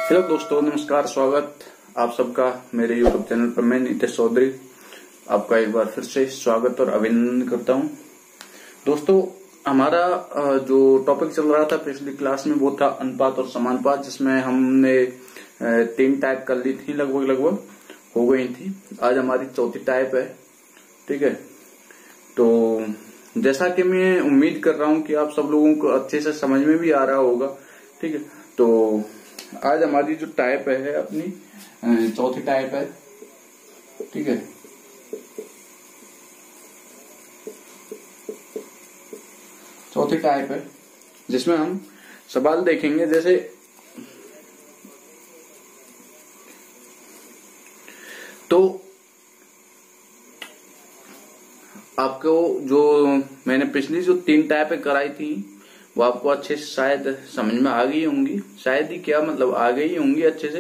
Hello दोस्तों, नमस्कार। स्वागत आप सबका मेरे यूट्यूब चैनल पर। मैं नीतीश चौधरी आपका एक बार फिर से स्वागत और अभिनंदन करता हूं। दोस्तों, हमारा जो टॉपिक चल रहा था पिछली क्लास में वो था अनुपात और समानुपात, जिसमें हमने 3 टाइप कर ली थी, लगभग हो गई थी। आज हमारी चौथी टाइप है। ठीक है, तो जैसा कि मैं उम्मीद कर रहा हूं कि आप सब लोगों को अच्छे से समझ में भी आ रहा होगा। ठीक है, तो आज हमारी जो टाइप है अपनी चौथी टाइप है। ठीक है, चौथी टाइप है जिसमें हम सवाल देखेंगे। जैसे तो आपको जो मैंने पिछली जो 3 टाइपें कराई थी वो आपको अच्छे से शायद समझ में आ गई होंगी। शायद ही क्या, मतलब आ गई होंगी अच्छे से।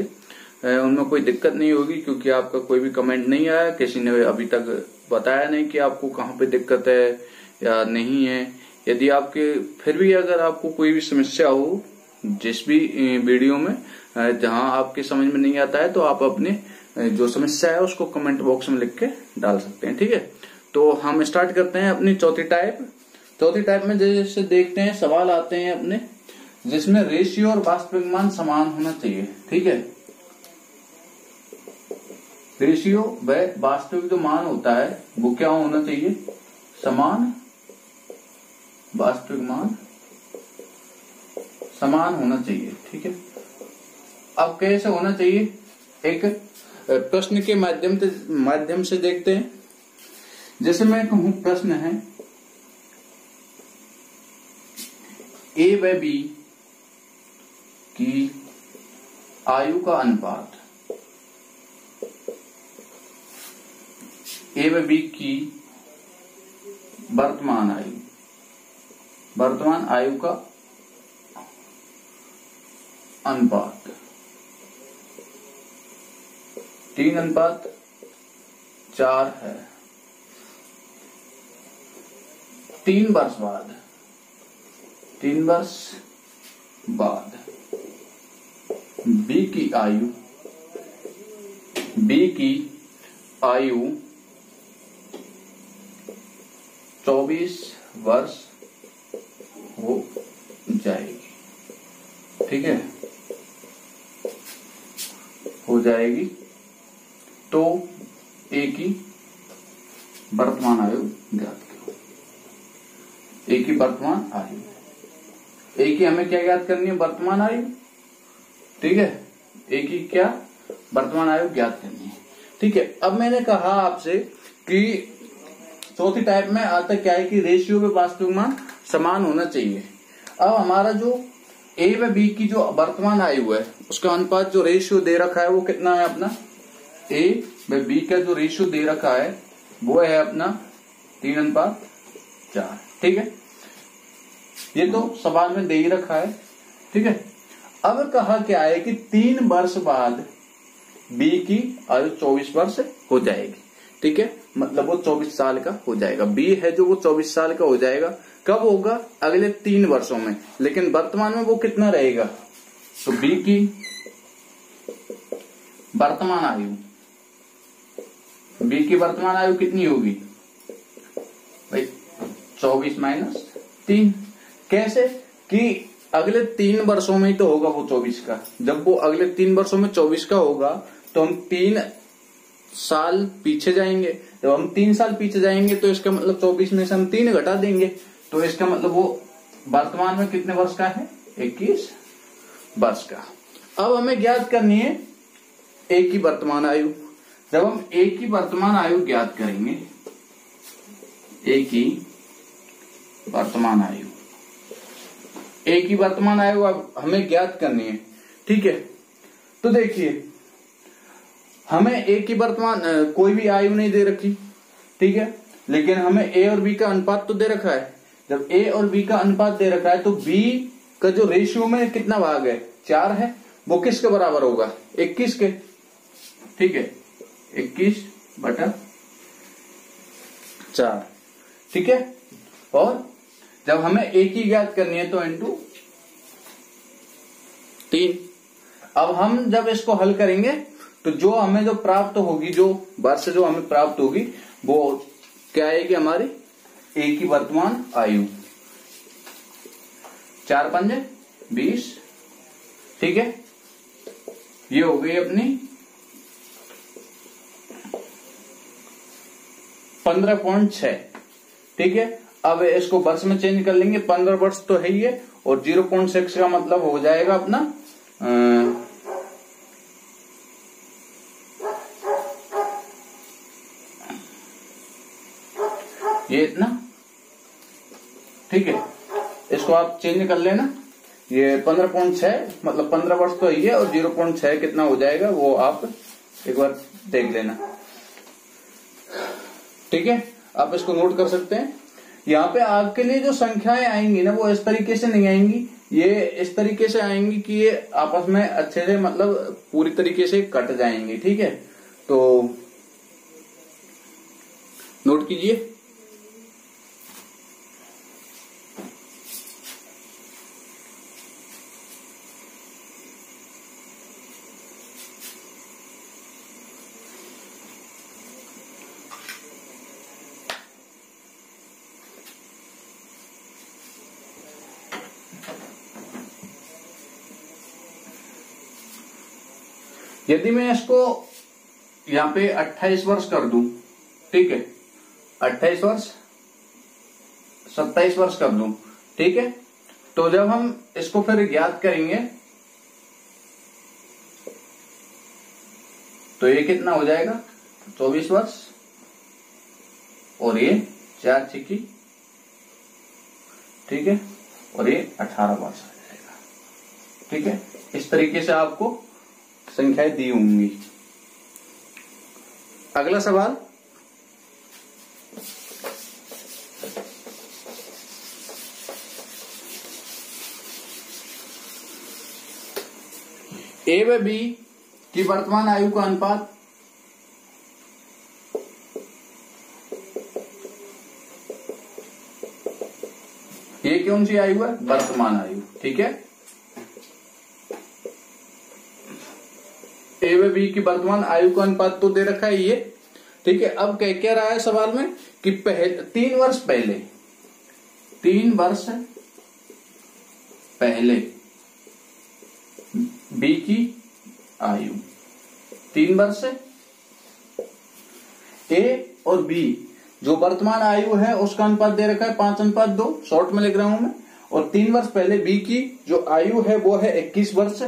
उनमें कोई दिक्कत नहीं होगी क्योंकि आपका कोई भी कमेंट नहीं आया, किसी ने अभी तक बताया नहीं कि आपको कहाँ पे दिक्कत है या नहीं है। यदि आपके फिर भी अगर आपको कोई भी समस्या हो जिस भी वीडियो में जहां आपके समझ में नहीं आता है, तो आप अपने जो समस्या है उसको कमेंट बॉक्स में लिख के डाल सकते हैं। ठीक है, तो हम स्टार्ट करते हैं अपनी चौथी टाइप। चौथी टाइप में जैसे देखते हैं सवाल आते हैं अपने, जिसमें रेशियो और वास्तविक मान समान होना चाहिए। ठीक है, रेशियो व वास्तविक जो मान होता है वो क्या होना चाहिए? समान। वास्तविक मान समान होना चाहिए। ठीक है, अब कैसे होना चाहिए? एक प्रश्न के माध्यम से देखते हैं। जैसे मैं कहूं प्रश्न है ए व बी की आयु का अनुपात, ए व बी की वर्तमान आयु का अनुपात 3:4 है। 3 वर्ष बाद बी की आयु 24 वर्ष हो जाएगी। ठीक है, हो जाएगी। तो ए की वर्तमान आयु ज्ञात करो। ए की वर्तमान आयु, ए की हमें क्या ज्ञात करनी है? वर्तमान आयु। ठीक है, ए की क्या वर्तमान आयु ज्ञात करनी है। ठीक है, अब मैंने कहा आपसे कि चौथी टाइप में आता क्या है कि रेशियो व वास्तविक मान समान होना चाहिए। अब हमारा जो ए व बी की जो वर्तमान आयु है उसका अनुपात जो रेशियो दे रखा है वो कितना है अपना? ए व बी का जो रेशियो दे रखा है वो है अपना 3:4। ठीक है, ये तो सवाल में दे ही रखा है। ठीक है, अब कहा क्या है कि 3 वर्ष बाद बी की आयु 24 वर्ष हो जाएगी। ठीक है, मतलब वो 24 साल का हो जाएगा। बी है जो वो 24 साल का हो जाएगा। कब होगा? अगले 3 वर्षों में। लेकिन वर्तमान में वो कितना रहेगा? तो बी की वर्तमान आयु कितनी होगी भाई? 24 - 3। कैसे? कि अगले 3 वर्षों में ही तो होगा वो 24 का। जब वो अगले 3 वर्षों में 24 का होगा तो हम 3 साल पीछे जाएंगे। जब हम 3 साल पीछे जाएंगे तो इसका मतलब 24 में से हम 3 घटा देंगे, तो इसका मतलब वो वर्तमान में कितने वर्ष का है? 21 वर्ष का। अब हमें ज्ञात करनी है ए की वर्तमान आयु। जब हम ए की वर्तमान आयु ज्ञात करेंगे, ए की वर्तमान आयु अब हमें ज्ञात करनी है। ठीक है, तो देखिए हमें ए की वर्तमान कोई भी आयु नहीं दे रखी। ठीक है, लेकिन हमें ए और बी का अनुपात तो दे रखा है। जब ए और बी का अनुपात दे रखा है तो बी का जो रेशियो में कितना भाग है? 4 है। वो किसके बराबर होगा? 21 के। ठीक है, 21/4। ठीक है, और जब हमें ए की ज्ञात करनी है तो इंटू 3। अब हम जब इसको हल करेंगे तो जो हमें जो प्राप्त होगी, जो वर्ष जो हमें प्राप्त होगी वो क्या आएगी हमारी ए की वर्तमान आयु। 4 पंजे 20, ठीक है, ये हो गई अपनी 15.6, ठीक है। अब इसको वर्ष में चेंज कर लेंगे, 15 वर्ष तो है ही है, और 0.6 का मतलब हो जाएगा अपना ये इतना, ठीक है। इसको आप चेंज कर लेना, ये 15.6 मतलब 15 वर्ष तो ही है, और 0.6 कितना हो जाएगा वो आप एक बार देख लेना, ठीक है। आप इसको नोट कर सकते हैं। यहाँ पे आपके लिए जो संख्याएं आएंगी ना वो इस तरीके से नहीं आएंगी, ये इस तरीके से आएंगी कि ये आपस में अच्छे से मतलब पूरी तरीके से कट जाएंगी, ठीक है। तो नोट कीजिए। यदि मैं इसको यहाँ पे 28 वर्ष कर दूं, ठीक है, 28 वर्ष 27 वर्ष कर दूं, ठीक है, तो जब हम इसको फिर ज्ञात करेंगे तो ये कितना हो जाएगा 24 वर्ष, और ये 4 छिकी, ठीक है, और ये 18 वर्ष आ जाएगा, ठीक है। इस तरीके से आपको संख्याएं दी होंगी। अगला सवाल, ए व बी की वर्तमान आयु का अनुपात, ये कौन सी आयु है, वर्तमान आयु, ठीक है। ए व बी की वर्तमान आयु का अनुपात तो दे रखा है ये, ठीक है। अब क्या रहा है सवाल में कि 3 वर्ष पहले, 3 वर्ष पहले बी की आयु, 3 वर्ष ए और बी जो वर्तमान आयु है उसका अनुपात दे रखा है 5:2, शॉर्ट में लिख रहा हूं मैं। और 3 वर्ष पहले बी की जो आयु है वो है 21 वर्ष,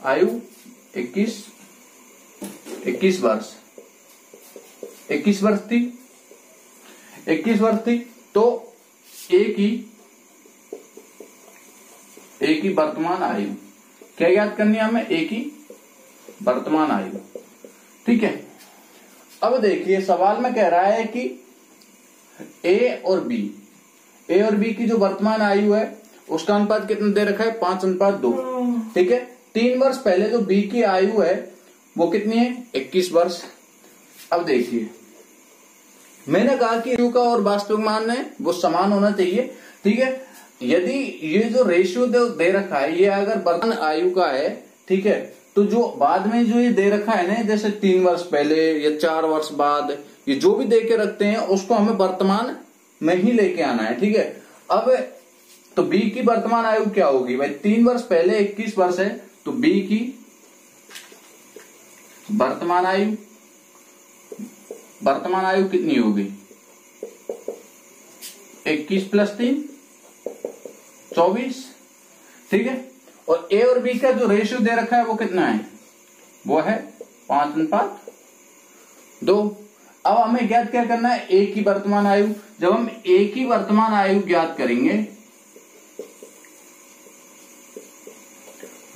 आयु 21 वर्ष, 21 वर्ष थी, 21 वर्ष थी। तो ए की वर्तमान आयु क्या याद करनी है हमें, ए की वर्तमान आयु, ठीक है। अब देखिए सवाल में कह रहा है कि ए और बी की जो वर्तमान आयु है उसका अनुपात कितना दे रखा है 5:2, ठीक है। 3 वर्ष पहले जो बी की आयु है वो कितनी है 21 वर्ष। अब देखिए मैंने कहा कि आयु का और वास्तविक मान है वो समान होना चाहिए, ठीक है। यदि ये जो रेशियो दे रखा है ये अगर वर्तमान आयु का है, ठीक है, तो जो बाद में जो ये दे रखा है ना, जैसे 3 वर्ष पहले या 4 वर्ष बाद, ये जो भी दे के रखते हैं उसको हमें वर्तमान में ही लेके आना है, ठीक है। अब तो बी की वर्तमान आयु क्या होगी भाई, 3 वर्ष पहले 21 वर्ष है, तो बी की वर्तमान आयु कितनी होगी 21 + 3 24, ठीक है। और ए और बी का जो रेशियो दे रखा है वो कितना है, वो है 5:2। अब हमें ज्ञात क्या करना है, ए की वर्तमान आयु। जब हम ए की वर्तमान आयु ज्ञात करेंगे,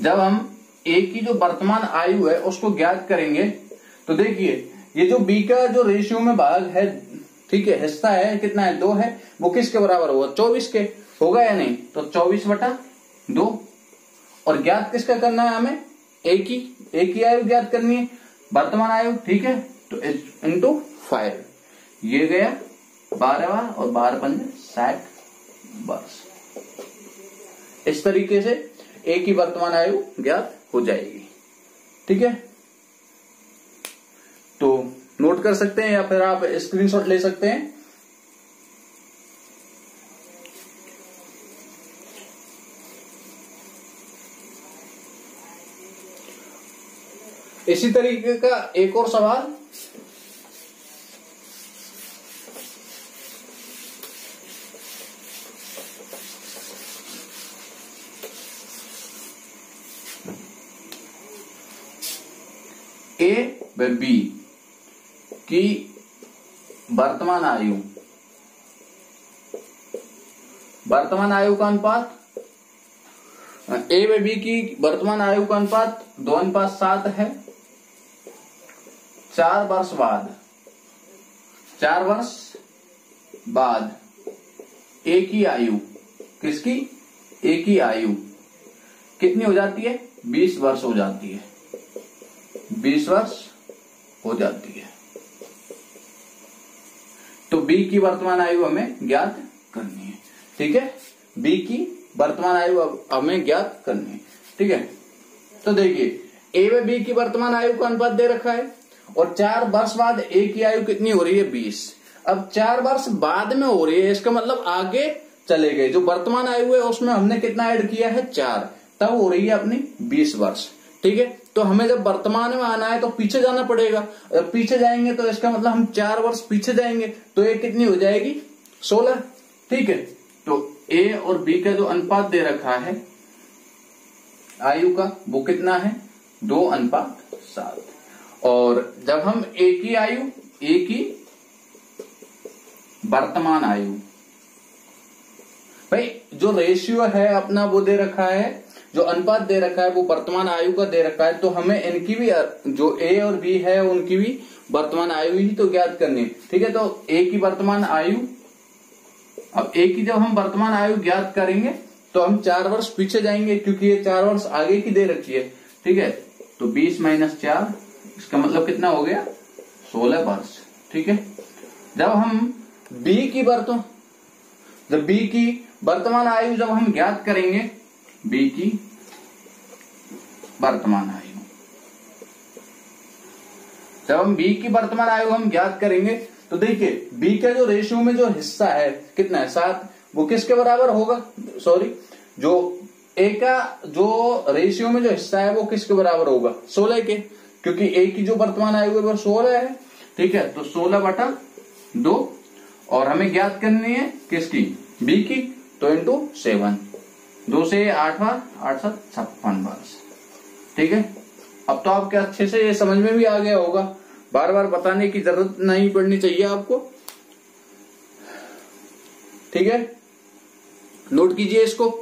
जब हम ए की जो वर्तमान आयु है उसको ज्ञात करेंगे, तो देखिए ये जो बी का जो रेशियो में भाग है, ठीक है, हिस्सा है कितना है 2 है, वो किसके बराबर होगा 24 के, होगा या नहीं, तो 24/2। और ज्ञात किसका करना है हमें, ए की आयु ज्ञात करनी है, वर्तमान आयु, ठीक है। तो इंटू 5, ये गया 12 और 12 × 5 = 60 वर्ष। इस तरीके से ए की वर्तमान आयु ज्ञात हो जाएगी। ठीक है, तो नोट कर सकते हैं या फिर आप स्क्रीनशॉट ले सकते हैं। इसी तरीके का एक और सवाल, ए व बी की वर्तमान आयु का अनुपात, ए व बी की वर्तमान आयु का अनुपात 2:7 है। 4 वर्ष बाद ए की आयु, किसकी? ए की आयु कितनी हो जाती है? 20 वर्ष हो जाती है। 20 वर्ष हो जाती है। तो बी की वर्तमान आयु हमें ज्ञात करनी है। ठीक है, बी की वर्तमान आयु हमें ज्ञात करनी है। ठीक है, तो देखिए ए व बी की वर्तमान आयु का अनुपात दे रखा है और 4 वर्ष बाद ए की आयु कितनी हो रही है? 20। अब 4 वर्ष बाद में हो रही है, इसका मतलब आगे चले गए। जो वर्तमान आयु है उसमें हमने कितना ऐड किया है? 4, तब हो रही है अपनी 20 वर्ष। ठीक है, तो हमें जब वर्तमान में आना है तो पीछे जाना पड़ेगा। अगर पीछे जाएंगे तो इसका मतलब हम 4 वर्ष पीछे जाएंगे, तो ये कितनी हो जाएगी? 16। ठीक है, तो ए और बी का जो अनुपात दे रखा है आयु का, वो कितना है? 2:7। और जब हम ए की आयु, ए की वर्तमान आयु, भाई जो रेशियो है अपना वो दे रखा है, जो अनुपात दे रखा है वो वर्तमान आयु का दे रखा है, तो हमें इनकी भी, जो ए और बी है उनकी भी वर्तमान आयु ही तो ज्ञात करनी है। ठीक है, तो ए की वर्तमान आयु, अब ए की जब हम वर्तमान आयु ज्ञात करेंगे तो हम 4 वर्ष पीछे जाएंगे, क्योंकि ये 4 वर्ष आगे की दे रखी है। ठीक है, तो 20 - 4, इसका मतलब कितना हो गया? 16 वर्ष। ठीक है, जब हम बी की वर्तमान आयु जब हम ज्ञात करेंगे, बी की वर्तमान आयु, जब हम बी की वर्तमान आयु हम ज्ञात करेंगे तो देखिए बी का जो रेशियो में जो हिस्सा है कितना है? 7, वो किसके बराबर होगा? सॉरी, जो ए का जो रेशियो में जो हिस्सा है वो किसके बराबर होगा? 16 के, क्योंकि ए की जो वर्तमान आयु है वो 16 है। ठीक है, तो 16/2, और हमें ज्ञात करनी है किसकी? बी की, तो इंटू 7, 2 से 8 बार 8 7 56 वर्ष। ठीक है, अब तो आपके अच्छे से ये समझ में भी आ गया होगा, बार बार बताने की जरूरत नहीं पड़नी चाहिए आपको। ठीक है, नोट कीजिए इसको।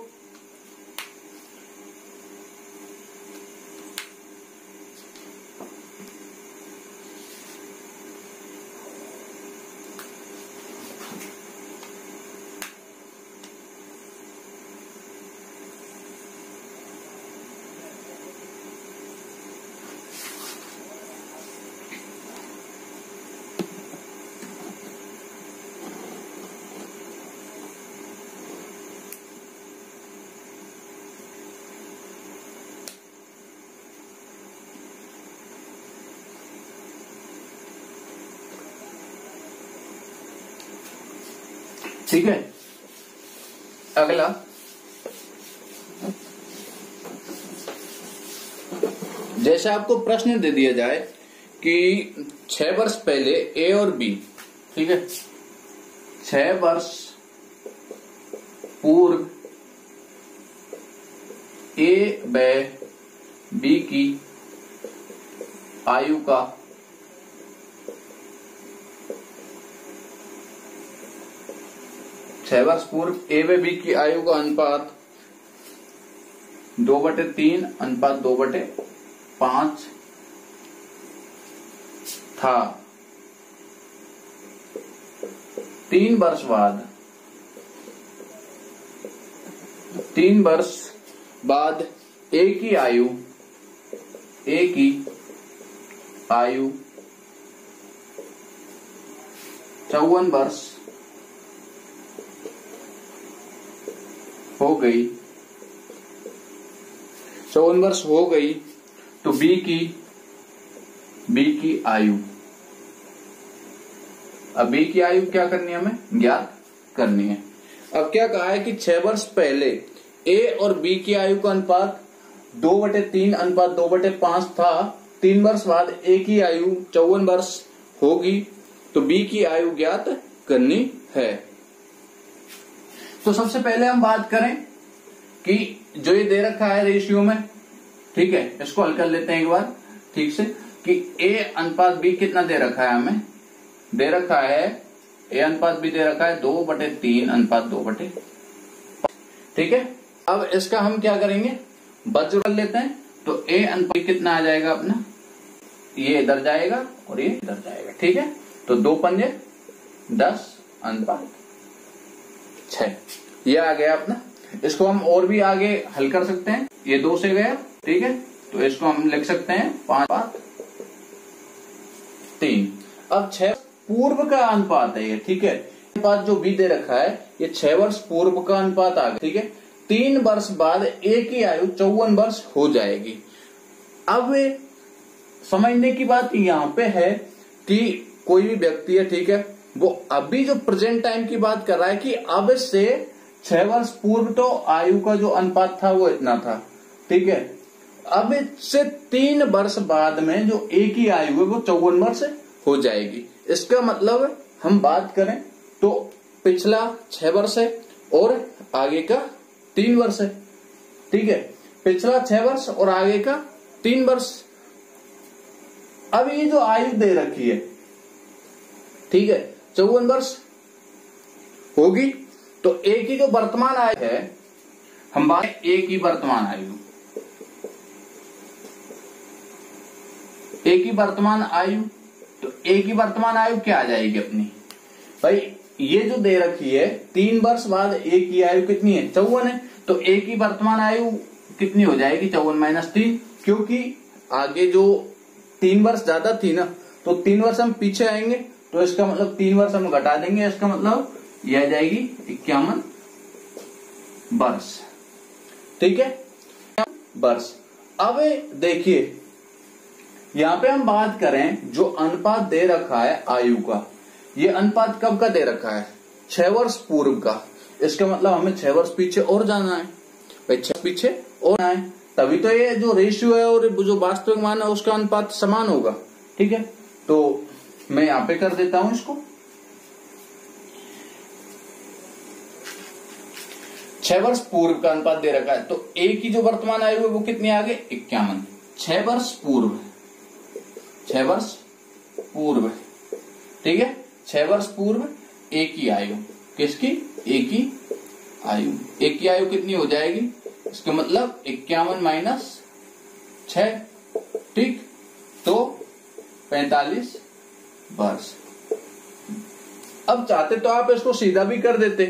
ठीक है, अगला जैसे आपको प्रश्न दे दिया जाए कि 6 वर्ष पहले ए और बी, ठीक है, 6 वर्ष पूर्व ए व बी की आयु का 6 वर्ष पूर्व ए व बी की आयु का अनुपात 2/3 अनुपात 2/5 था। 3 वर्ष बाद ए की आयु 54 वर्ष हो गई 54 वर्ष हो गई तो बी की आयु, अब बी की आयु क्या करनी है, हमें ज्ञात करनी है। अब क्या कहा है कि 6 वर्ष पहले ए और बी की आयु का अनुपात 2/3 अनुपात 2/5 था। 3 वर्ष बाद ए की आयु 54 वर्ष होगी तो बी की आयु ज्ञात करनी है। तो सबसे पहले हम बात करें कि जो ये दे रखा है रेशियो में, ठीक है, इसको हल कर लेते हैं एक बार ठीक से, कि ए अनुपात बी कितना दे रखा है, हमें दे रखा है ए अनुपात बी दे रखा है 2/3 अनुपात 2/5, ठीक है। अब इसका हम क्या करेंगे, बच जोड़ लेते हैं। तो ए अनुपात कितना आ जाएगा अपना, ये इधर जाएगा और ये इधर जाएगा, ठीक है। तो 2 पंजे 10 अनुपात 6 ये आ गया अपना। इसको हम और भी आगे हल कर सकते हैं, ये 2 से गया, ठीक है, तो इसको हम लिख सकते हैं 5/3। अब 6 पूर्व का अनुपात है ये, ठीक है। अनुपात जो बी दे रखा है ये 6 वर्ष पूर्व का अनुपात आ गया, ठीक है। 3 वर्ष बाद ए की आयु 54 वर्ष हो जाएगी। अब समझने की बात यहाँ पे है कि कोई भी व्यक्ति है, ठीक है, वो अभी जो प्रेजेंट टाइम की बात कर रहा है कि अब से 6 वर्ष पूर्व तो आयु का जो अनुपात था वो इतना था, ठीक है। अब से 3 वर्ष बाद में जो ए की आयु है वो 54 वर्ष हो जाएगी। इसका मतलब हम बात करें तो पिछला 6 वर्ष है और आगे का 3 वर्ष है, ठीक है। पिछला 6 वर्ष और आगे का 3 वर्ष। अब ये जो आयु दे रखी है, ठीक है, 54 वर्ष होगी। तो ए की जो वर्तमान आयु है, हम बात ए की वर्तमान आयु, ए की वर्तमान आयु, तो ए की वर्तमान आयु क्या आ जाएगी अपनी, भाई ये जो दे रखी है 3 वर्ष बाद ए की आयु कितनी है, 54 है। तो ए की वर्तमान आयु कितनी हो जाएगी, 54 - 3, क्योंकि आगे जो 3 वर्ष ज्यादा थी ना, तो 3 वर्ष हम पीछे आएंगे, तो इसका मतलब 3 वर्ष हम घटा देंगे, इसका मतलब यह आ जाएगी 51 वर्ष, ठीक है, वर्ष। अब देखिए यहां पे हम बात करें जो अनुपात दे रखा है आयु का, ये अनुपात कब का दे रखा है, 6 वर्ष पूर्व का। इसका मतलब हमें 6 वर्ष पीछे और जाना है, भाई 6 पीछे और जाना है, तभी तो ये जो रेशियो है और जो वास्तविक मान है उसका अनुपात समान होगा, ठीक है। तो मैं यहां पे कर देता हूं इसको, 6 वर्ष पूर्व का अनुपात दे रखा है, तो ए की जो वर्तमान आयु है वो कितनी आ गई, 51। 6 वर्ष पूर्व, 6 वर्ष पूर्व, ठीक है, 6 वर्ष पूर्व ए की आयु, किसकी, ए की आयु, ए की आयु कितनी हो जाएगी, इसका मतलब 51 - 6, ठीक, तो 45 वर्ष। अब चाहते तो आप इसको सीधा भी कर देते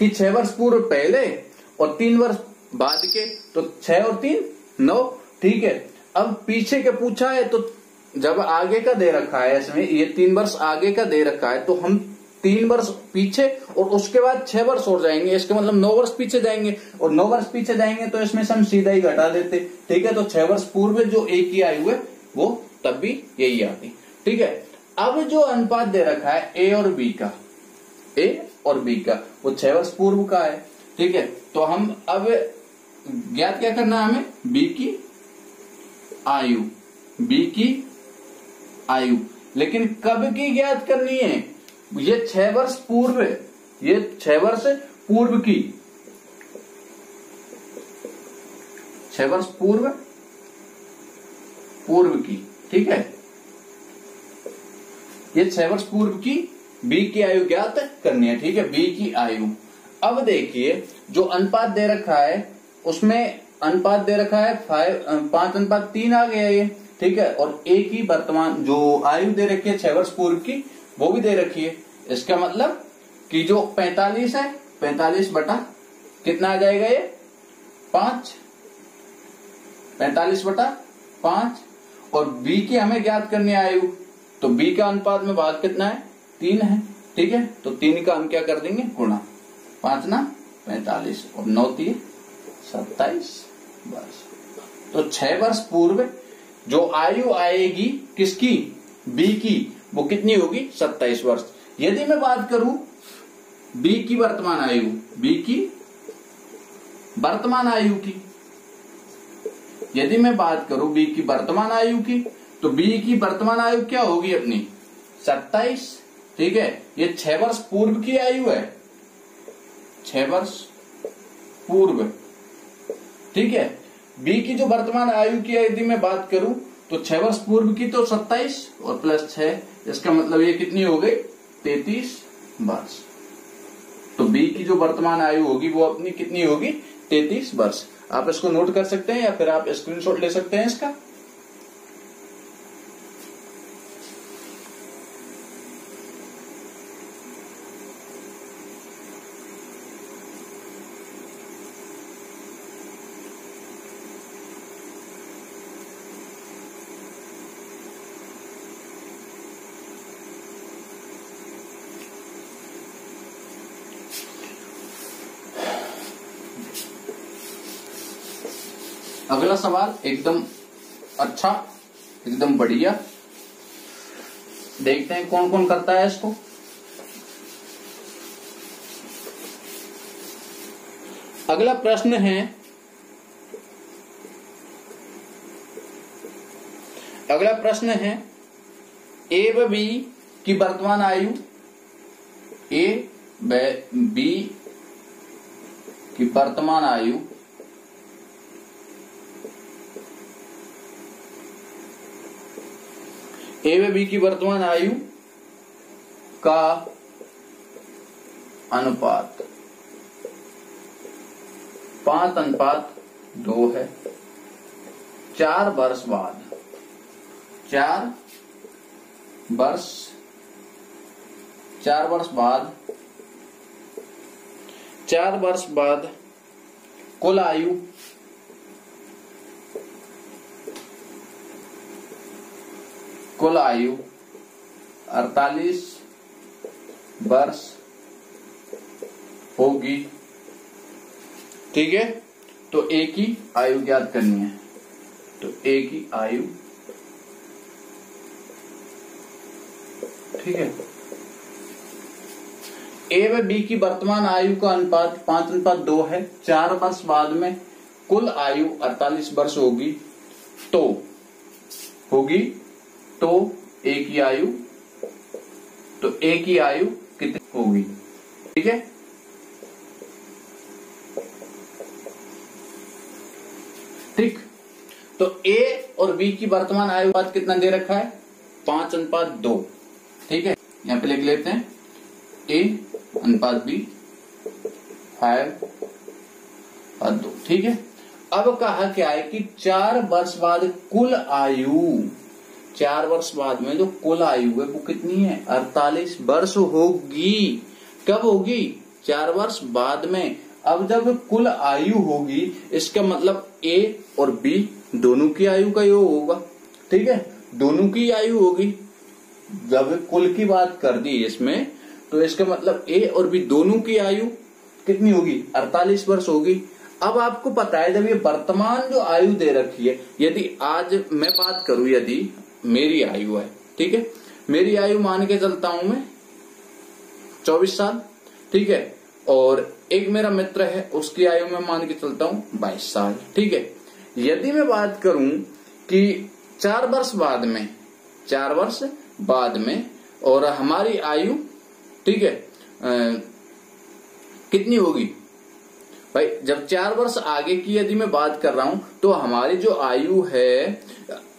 कि 6 वर्ष पूर्व पहले और 3 वर्ष बाद के, तो 6 और 3 9, ठीक है। अब पीछे के पूछा है, तो जब आगे का दे रखा है इसमें, ये 3 वर्ष आगे का दे रखा है, तो हम 3 वर्ष पीछे और उसके बाद 6 वर्ष और जाएंगे, इसका मतलब 9 वर्ष पीछे जाएंगे, और 9 वर्ष पीछे जाएंगे तो इसमें से हम सीधा ही घटा देते, ठीक है। तो 6 वर्ष पूर्व जो ए की आयु है वो तब भी यही आती, ठीक है। अब जो अनुपात दे रखा है ए और बी का, ए और बी का, वो 6 वर्ष पूर्व का है, ठीक है। तो हम अब ज्ञात क्या करना है हमें, बी की आयु, बी की आयु, लेकिन कब की ज्ञात करनी है, ये 6 वर्ष पूर्व, ये 6 वर्ष पूर्व की, 6 वर्ष पूर्व की, ठीक है, ये 6 वर्ष पूर्व की बी की आयु ज्ञात करनी है, ठीक है, बी की आयु। अब देखिए जो अनुपात दे रखा है उसमें अनुपात दे रखा है 5:3 आ गया ये, ठीक है, और ए की वर्तमान जो आयु दे रखी है 6 वर्ष पूर्व की वो भी दे रखी है। इसका मतलब कि जो 45 है, 45 बटा कितना आ जाएगा ये 5, 45 बटा 5, और बी की हमें ज्ञात करनी है आयु, तो बी का अनुपात में भाग कितना है 3 है, ठीक है। तो 3 का हम क्या कर देंगे गुणा, 5 ना 45 और 9 3 27 वर्ष। तो 6 वर्ष पूर्व जो आयु आएगी किसकी, बी की, वो कितनी होगी, 27 वर्ष। यदि मैं बात करूं बी की वर्तमान आयु, बी की वर्तमान आयु की, यदि मैं बात करूं बी की वर्तमान आयु की, तो बी की वर्तमान आयु क्या होगी अपनी, 27। ठीक है, ये 6 वर्ष पूर्व की आयु है, 6 वर्ष पूर्व। ठीक है, बी की जो वर्तमान आयु की यदि मैं बात करूं तो 6 वर्ष पूर्व की तो 27 और प्लस 6, इसका मतलब ये कितनी हो गई, 33 वर्ष। तो बी की जो वर्तमान आयु होगी वो अपनी कितनी होगी, 33 वर्ष। आप इसको नोट कर सकते हैं या फिर आप स्क्रीनशॉट ले सकते हैं इसका। अगला सवाल एकदम अच्छा, एकदम बढ़िया, देखते हैं कौन कौन करता है इसको। अगला प्रश्न है, अगला प्रश्न है ए व बी की वर्तमान आयु, ए व बी की वर्तमान आयु ए व बी की वर्तमान आयु का अनुपात 5:2 है। 4 वर्ष बाद, 4 वर्ष बाद कुल आयु कुल आयु 48 वर्ष होगी। ठीक है, तो ए की आयु ज्ञात करनी है। तो ए की आयु, ठीक है, ए व बी की वर्तमान आयु का अनुपात 5:2 है। 4 वर्ष बाद में कुल आयु 48 वर्ष होगी। तो ए की आयु, तो ए की आयु कितनी होगी। ठीक है, ठीक। तो ए और बी की वर्तमान आयु अनुपात कितना दे रखा है, 5:2। ठीक है, यहां पे लिख लेते हैं ए अनुपात बी 5:2। ठीक है, अब कहा क्या है कि 4 वर्ष बाद कुल आयु, 4 वर्ष बाद में जो कुल आयु है वो कितनी है, 48 वर्ष होगी। कब होगी, 4 वर्ष बाद में। अब जब कुल आयु होगी, इसका मतलब ए और बी दोनों की आयु का योग होगा। ठीक है, दोनों की आयु होगी। जब कुल की बात कर दी इसमें, तो इसका मतलब ए और बी दोनों की आयु कितनी होगी, 48 वर्ष होगी। अब आपको पता है, जब ये वर्तमान जो आयु दे रखी है, यदि आज मैं बात करूं, यदि मेरी आयु है, ठीक है, मेरी आयु मान के चलता हूं मैं 24 साल। ठीक है, और एक मेरा मित्र है, उसकी आयु में मान के चलता हूं 22 साल। ठीक है, यदि मैं बात करूं कि 4 वर्ष बाद में, 4 वर्ष बाद में और हमारी आयु, ठीक है, कितनी होगी भाई, जब 4 वर्ष आगे की यदि मैं बात कर रहा हूं, तो हमारी जो आयु है,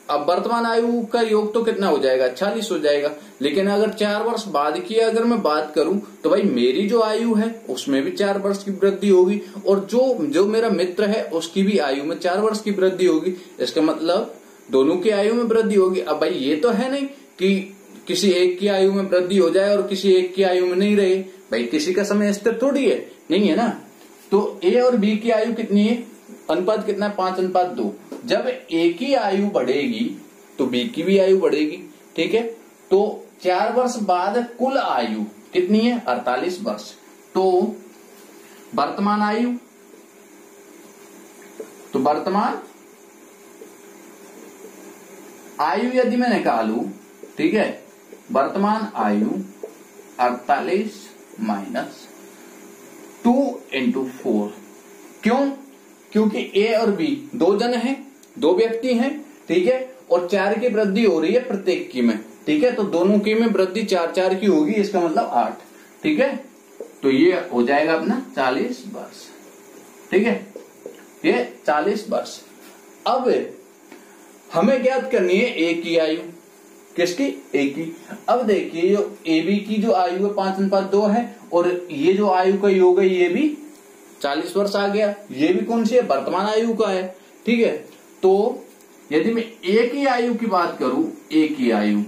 अब वर्तमान आयु का योग तो कितना हो जाएगा, 46 हो जाएगा। लेकिन अगर 4 वर्ष बाद की अगर मैं बात करूं, तो भाई मेरी जो आयु है उसमें भी 4 वर्ष की वृद्धि होगी, और जो मेरा मित्र है उसकी भी आयु में 4 वर्ष की वृद्धि होगी। इसका मतलब दोनों की आयु में वृद्धि होगी। अब भाई ये तो है नहीं कि किसी एक की आयु में वृद्धि हो जाए और किसी एक की आयु में नहीं रहे। भाई किसी का समय स्थिर थोड़ी है, नहीं है ना। तो ए और बी की आयु कितनी है, अनुपात कितना है, 5:2। जब ए की आयु बढ़ेगी तो बी की भी आयु बढ़ेगी। ठीक है, तो 4 वर्ष बाद कुल आयु कितनी है, 48 वर्ष। तो वर्तमान आयु तो वर्तमान आयु यदि मैं निकालू, ठीक है, वर्तमान आयु 48 माइनस 2 इंटू 4। क्यों? क्योंकि ए और बी दो जन हैं, दो व्यक्ति हैं, ठीक है, और 4 की वृद्धि हो रही है प्रत्येक की में, ठीक है, तो दोनों की में वृद्धि 4 की होगी, इसका मतलब 8, ठीक है। तो ये हो जाएगा अपना 40 वर्ष, ठीक है, ये 40 वर्ष। अब हमें ज्ञात करनी है ए की आयु, किसकी? ए की। अब देखिए जो ए बी की जो आयु है 5:2 है, और ये जो आयु का योग है ये भी 40 वर्ष आ गया, ये भी कौन सी है? वर्तमान आयु का है, ठीक है। तो यदि मैं ए की आयु की बात करूं, ए की आयु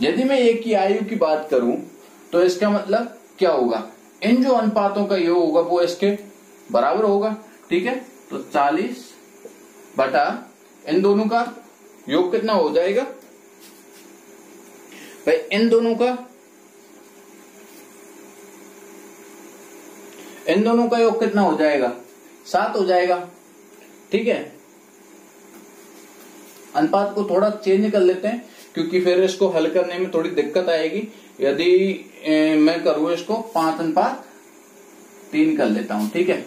यदि मैं ए की आयु की बात करूं तो इसका मतलब क्या होगा? इन जो अनुपातों का योग होगा वो इसके बराबर होगा, ठीक है। तो 40 बटा इन दोनों का योग कितना हो जाएगा भाई? इन दोनों का योग कितना हो जाएगा? 7 हो जाएगा, ठीक है। अनुपात को थोड़ा चेंज कर लेते हैं क्योंकि फिर इसको हल करने में थोड़ी दिक्कत आएगी। यदि मैं करूं इसको 5:3 कर लेता हूं, ठीक है,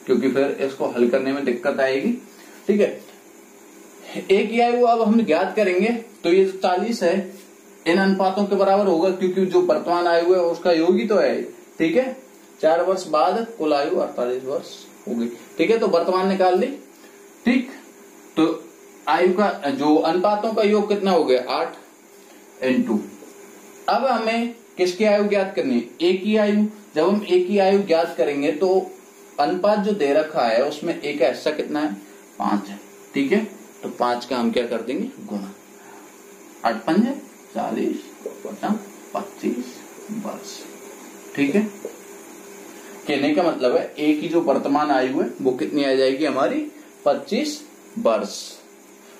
क्योंकि फिर इसको हल करने में दिक्कत आएगी, ठीक है। एक की आयु अब हम ज्ञात करेंगे तो ये 40 है, इन अनुपातों के बराबर होगा क्योंकि जो वर्तमान आयु है उसका योग ही तो है, ठीक है। 4 वर्ष बाद कुल आयु 48 वर्ष होगी, ठीक है। तो वर्तमान निकाल ली, ठीक। तो आयु का जो अनुपातों का योग कितना हो गया? 8 इंटू। अब हमें किसकी आयु ज्ञात करनी है? ए की आयु। जब हम ए की आयु ज्ञात करेंगे तो अनुपात जो दे रखा है उसमें ए का हिस्सा कितना है? 5 है, ठीक है। तो 5 का हम क्या कर देंगे? गुणा। 8 पंजे 40 बटा 25 वर्ष, ठीक है। कहने का मतलब है ए की जो वर्तमान आयु है वो कितनी आ जाएगी हमारी? 25 वर्ष।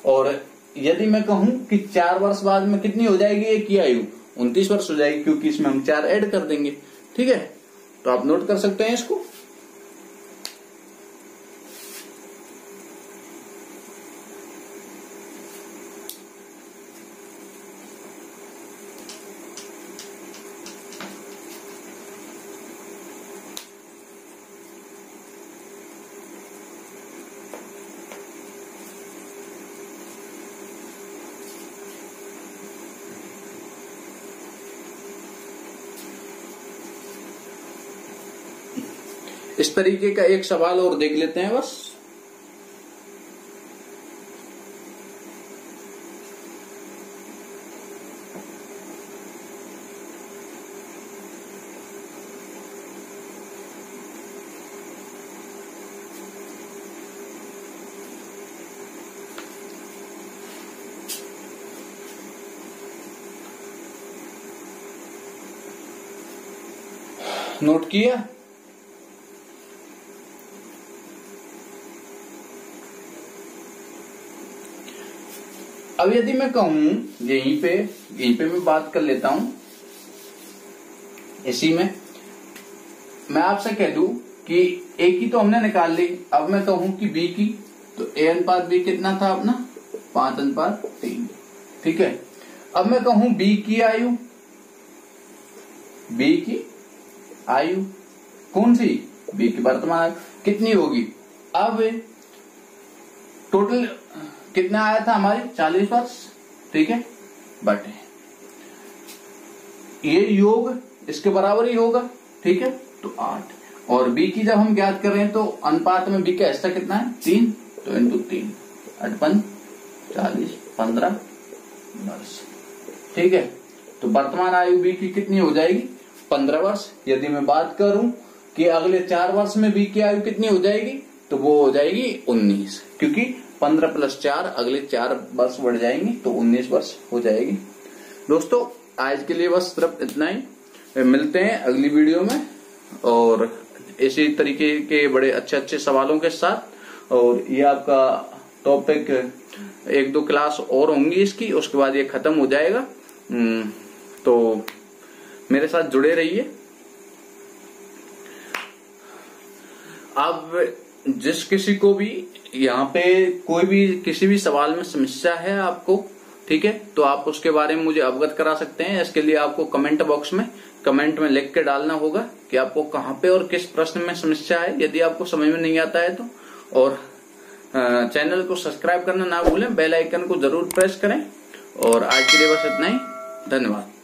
और यदि मैं कहूं कि 4 वर्ष बाद में कितनी हो जाएगी ए की आयु? 29 वर्ष हो जाएगी, क्योंकि इसमें हम 4 ऐड कर देंगे, ठीक है। तो आप नोट कर सकते हैं इसको। इस तरीके का एक सवाल और देख लेते हैं बस। नोट किया? अब यदि मैं कहूं यहीं पे मैं बात कर लेता हूं, इसी में मैं आपसे कह दूं कि ए की तो हमने निकाल ली। अब मैं कहूं कि बी की, तो ए अनुपात बी कितना था अपना? 5:3, ठीक है। अब मैं कहूं बी की आयु कौन सी? बी की वर्तमान आयु कितनी होगी? अब टोटल कितना आया था हमारी? 40 वर्ष, ठीक है, बटे ये योग इसके बराबर ही होगा, ठीक है। तो 8। और बी की जब हम ज्ञात कर रहे हैं तो अनुपात में बी का हिस्सा कितना है? 3, तो इंटू 3, 8 5 40 15 वर्ष, ठीक है। तो वर्तमान आयु बी की कितनी हो जाएगी? 15 वर्ष। यदि मैं बात करूं कि अगले 4 वर्ष में बी की आयु कितनी हो जाएगी, तो वो हो जाएगी 19, क्योंकि 15 + 4 अगले 4 वर्ष बढ़ जाएंगे तो 19 वर्ष हो जाएगी। दोस्तों आज के लिए बस सिर्फ इतना ही, मिलते हैं अगली वीडियो में और इसी तरीके के बड़े अच्छे अच्छे सवालों के साथ। और ये आपका टॉपिक 1-2 क्लास और होंगी इसकी, उसके बाद ये खत्म हो जाएगा। तो मेरे साथ जुड़े रहिए। अब जिस किसी को भी यहाँ पे कोई भी किसी भी सवाल में समस्या है आपको, ठीक है, तो आप उसके बारे में मुझे अवगत करा सकते हैं। इसके लिए आपको कमेंट बॉक्स में कमेंट में लिख के डालना होगा कि आपको कहाँ पे और किस प्रश्न में समस्या है, यदि आपको समझ में नहीं आता है तो। और चैनल को सब्सक्राइब करना ना भूलें, बेल आइकन को जरूर प्रेस करें। और आज के लिए बस इतना ही, धन्यवाद।